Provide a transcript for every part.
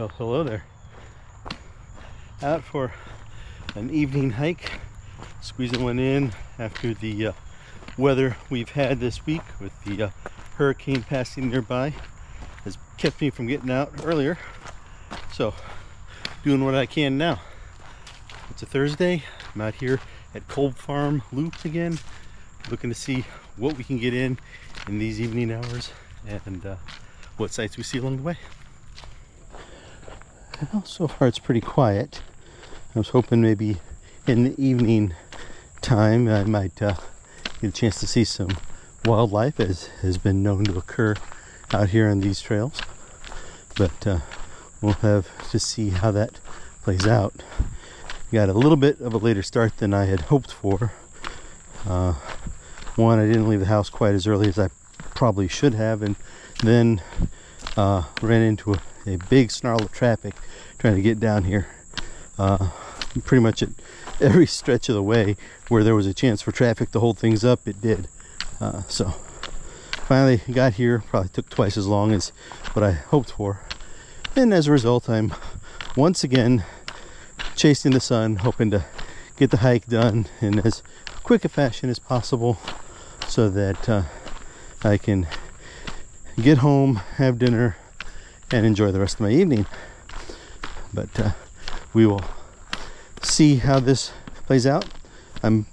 Well, hello there. Out for an evening hike, squeezing one in after the weather we've had this week with the hurricane passing nearby has kept me from getting out earlier. So, doing what I can now. It's a Thursday. I'm out here at Kolb Farm Loop again, looking to see what we can get in these evening hours and what sights we see along the way. Well, so far it's pretty quiet. I was hoping maybe in the evening time I might get a chance to see some wildlife, as has been known to occur out here on these trails. But we'll have to see how that plays out. Got a little bit of a later start than I had hoped for. One, I didn't leave the house quite as early as I probably should have, and then ran into a big snarl of traffic trying to get down here. Pretty much at every stretch of the way where there was a chance for traffic to hold things up, it did. So finally got here. Probably took twice as long as what I hoped for, and as a result I'm once again chasing the sun, hoping to get the hike done in as quick a fashion as possible so that I can get home, have dinner, and enjoy the rest of my evening. But we will see how this plays out. I'm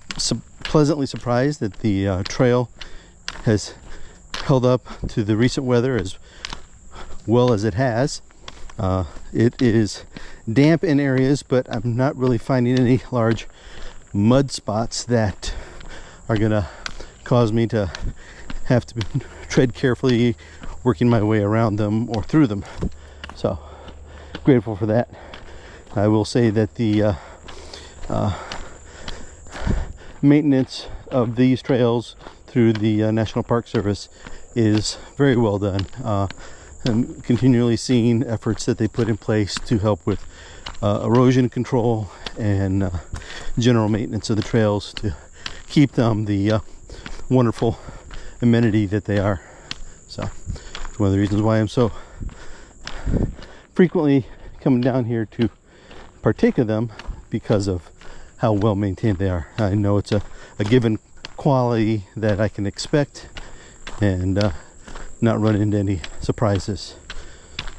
pleasantly surprised that the trail has held up to the recent weather as well as it has. It is damp in areas, but I'm not really finding any large mud spots that are gonna cause me to have to tread carefully, working my way around them or through them. So grateful for that. I will say that the maintenance of these trails through the National Park Service is very well done. I'm continually seeing efforts that they put in place to help with erosion control and general maintenance of the trails to keep them the wonderful amenity that they are. So it's one of the reasons why I'm so frequently coming down here to partake of them, because of how well maintained they are. I know it's a given quality that I can expect and not run into any surprises,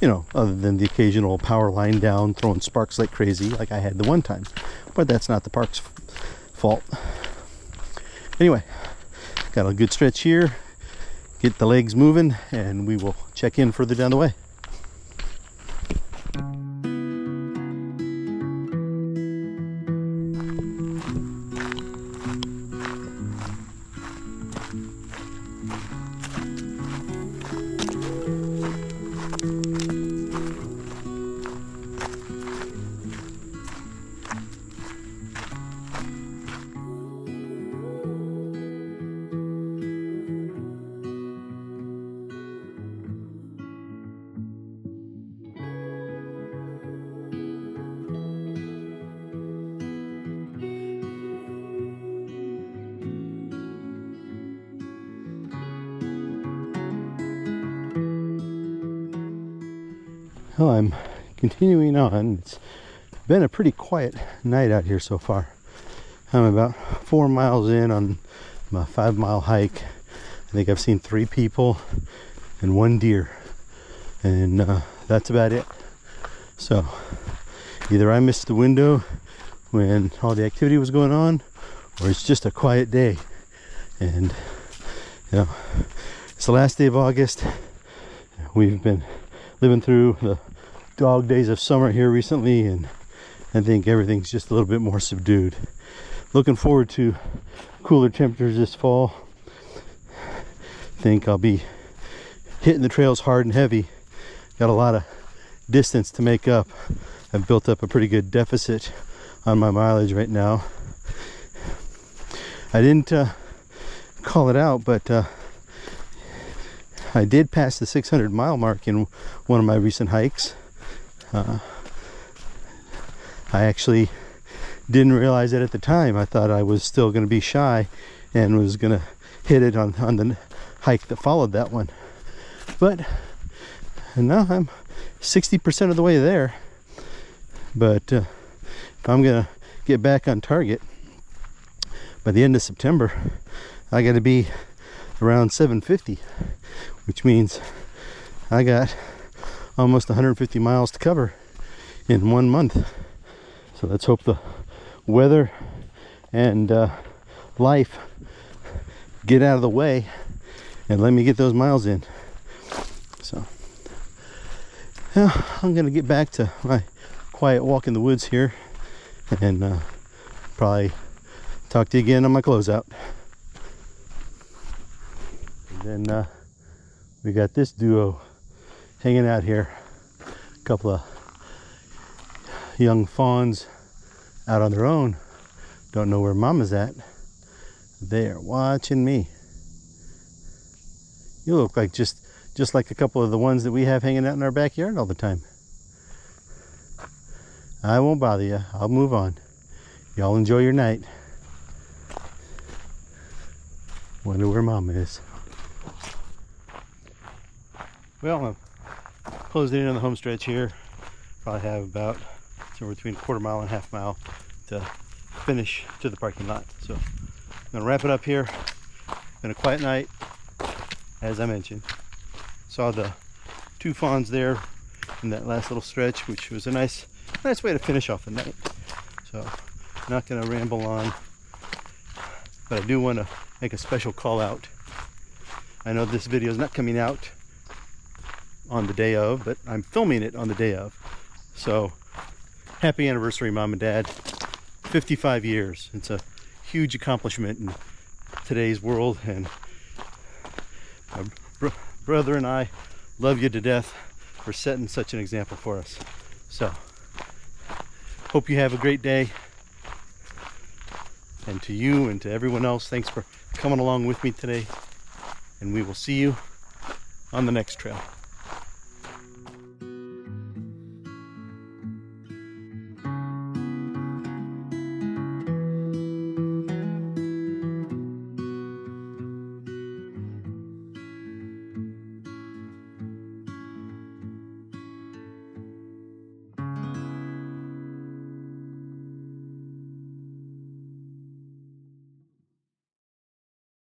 you know, other than the occasional power line down throwing sparks like crazy like I had the one time, but that's not the park's fault. Anyway, got a good stretch here, get the legs moving, and we will check in further down the way. Well, I'm continuing on. It's been a pretty quiet night out here so far. I'm about 4 miles in on my 5-mile hike. I think I've seen 3 people and 1 deer, and that's about it. So either I missed the window when all the activity was going on, or it's just a quiet day. And you know, it's the last day of August. We've been living through the dog days of summer here recently, and I think everything's just a little bit more subdued. Looking forward to cooler temperatures this fall. Think I'll be hitting the trails hard and heavy. Got a lot of distance to make up. I've built up a pretty good deficit on my mileage right now. I didn't call it out, but I did pass the 600-mile mark in one of my recent hikes. I actually didn't realize it at the time. I thought I was still going to be shy and was going to hit it on the hike that followed that one. But now I'm 60% of the way there. But if I'm gonna get back on target by the end of September, I got to be around 750, which means I got almost 150 miles to cover in 1 month. So let's hope the weather and life get out of the way and let me get those miles in. So yeah, I'm gonna get back to my quiet walk in the woods here and probably talk to you again on my closeout. And then we got this duo hanging out here. A couple of young fawns out on their own. Don't know where mama's at. They're watching me. You look like just like a couple of the ones that we have hanging out in our backyard all the time. I won't bother you. I'll move on. Y'all enjoy your night. Wonder where mama is. Well, I'm closing in on the home stretch here. Probably have about somewhere between a quarter mile and a half mile to finish to the parking lot. So I'm gonna wrap it up here. Been a quiet night, as I mentioned. Saw the 2 fawns there in that last little stretch, which was a nice way to finish off the night. So not gonna ramble on, but I do want to make a special call out. I know this video is not coming out on the day of, but I'm filming it on the day of. So happy anniversary, Mom and Dad. 55 years. It's a huge accomplishment in today's world, and my brother and I love you to death for setting such an example for us. So hope you have a great day, and to you and to everyone else, thanks for coming along with me today, and we will see you on the next trail.